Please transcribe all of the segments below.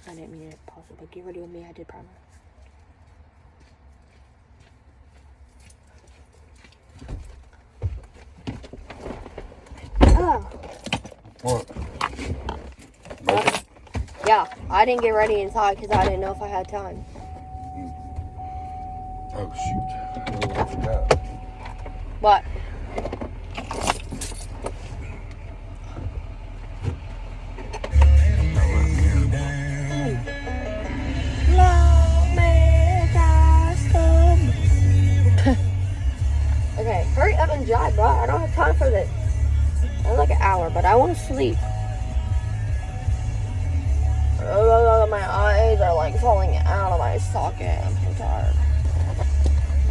I didn't mean it pause it, but get ready with me. I did primer. Oh. What? Nope. Yeah, I didn't get ready inside because I didn't know if I had time. Oh, shoot. I forgot. What? Okay, hurry up and drive, bro. I don't have time for this. I have like an hour, but I want to sleep. Oh, my eyes are like falling out of my socket. I'm so tired.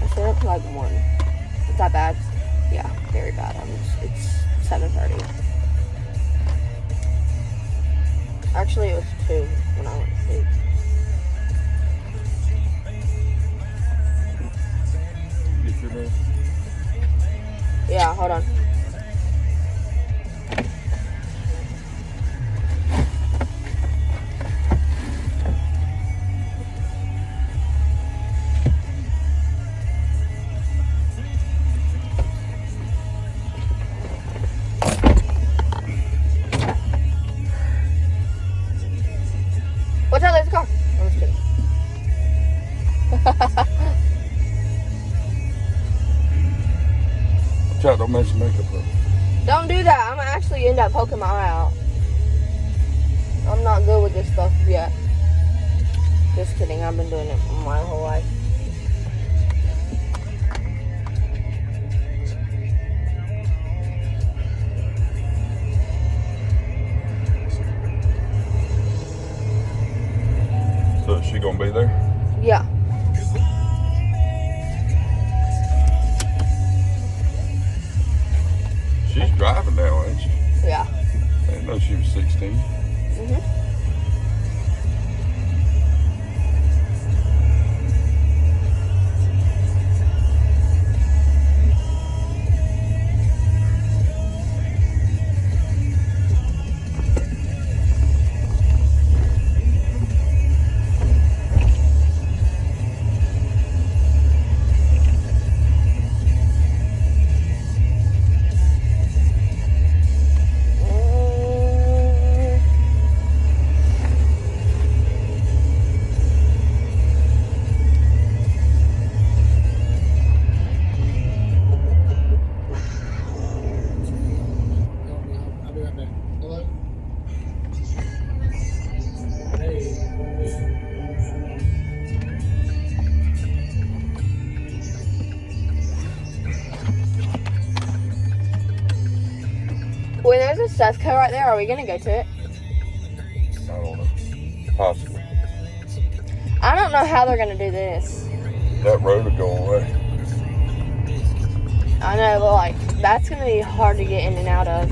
I stayed up till like 1. Is that bad? Yeah, very bad. It's 7:30. Actually, it was 2 when I went to sleep. You get through there? Yeah, hold on. Watch out, there's a car. I'm just kidding. Watch out, don't mess your makeup up. Don't do that. I'm gonna actually end up poking my eye out. I'm not good with this stuff yet. Just kidding. I've been doing it my whole life. So is she gonna be there? Yeah. She's driving now, ain't she? Yeah. I didn't know she was 16. Mhm. When there's a Sethco right there, are we gonna go to it? I don't know. Possibly. I don't know how they're gonna do this. That road will go away. I know, but like, that's gonna be hard to get in and out of.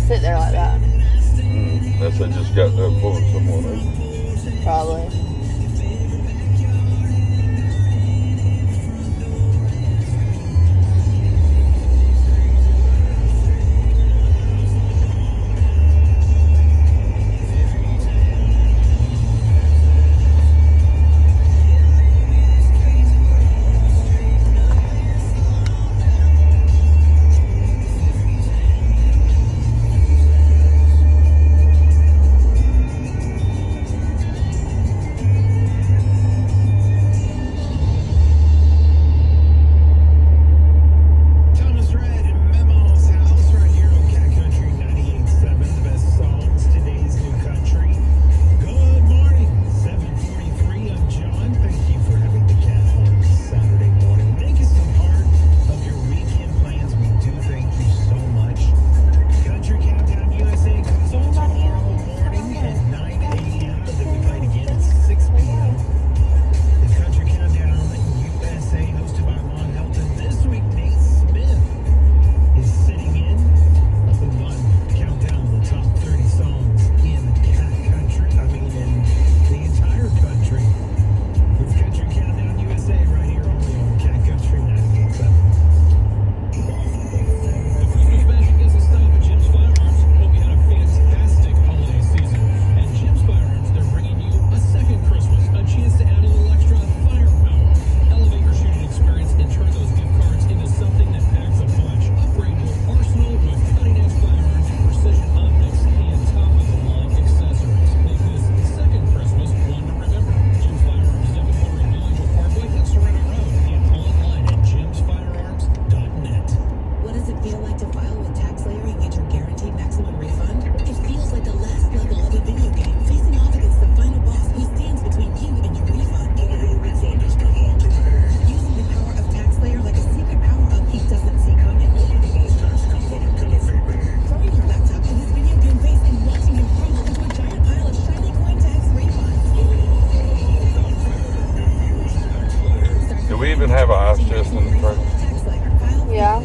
just sit there like that. Unless they just got done pulling someone over. Probably. Do we even have an ice chest in the truck? Yeah.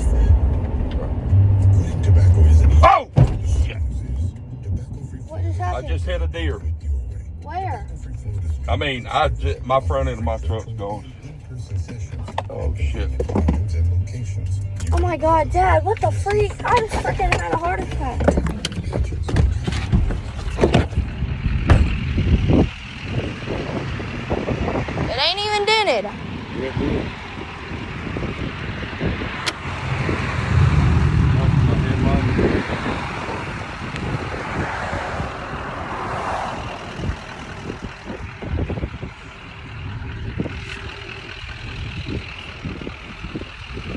Oh! Shit. What just I happened? just hit a deer. Where? I mean, my front end of my truck's gone. Oh, shit. Oh my god, Dad, what the freak? I just freaking had a heart attack. It ain't even dented. Yeah, dude.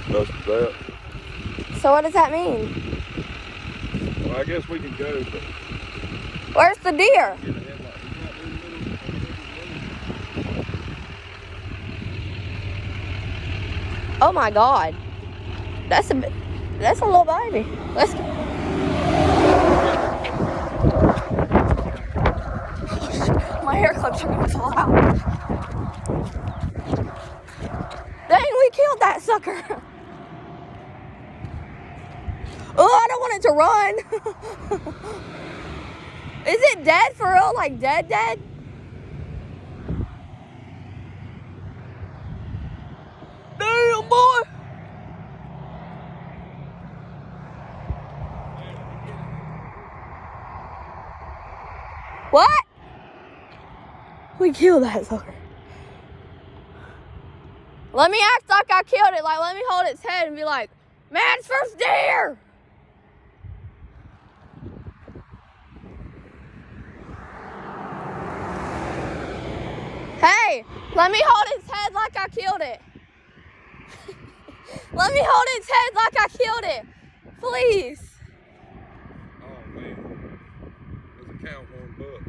That's that. So what does that mean? Well, I guess we can go, but Where's the deer? Oh my god. That's a little baby. Let's go. My hair clips are gonna fall out. Dang, we killed that sucker. Oh, I don't want it to run. Is it dead for real? Like dead? Damn, boy. What? We killed that sucker. Let me act like I killed it. Like, let me hold its head and be like, man's first deer. Hey, let me hold its head like I killed it. Let me hold its head like I killed it. Please. oh man, there's a cow horn buck.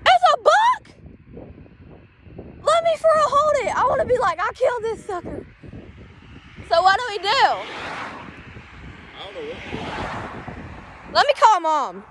It's a buck? Let me for a hold it. I want to be like, I killed this sucker. So what do we do? I don't know what. Let me call Mom.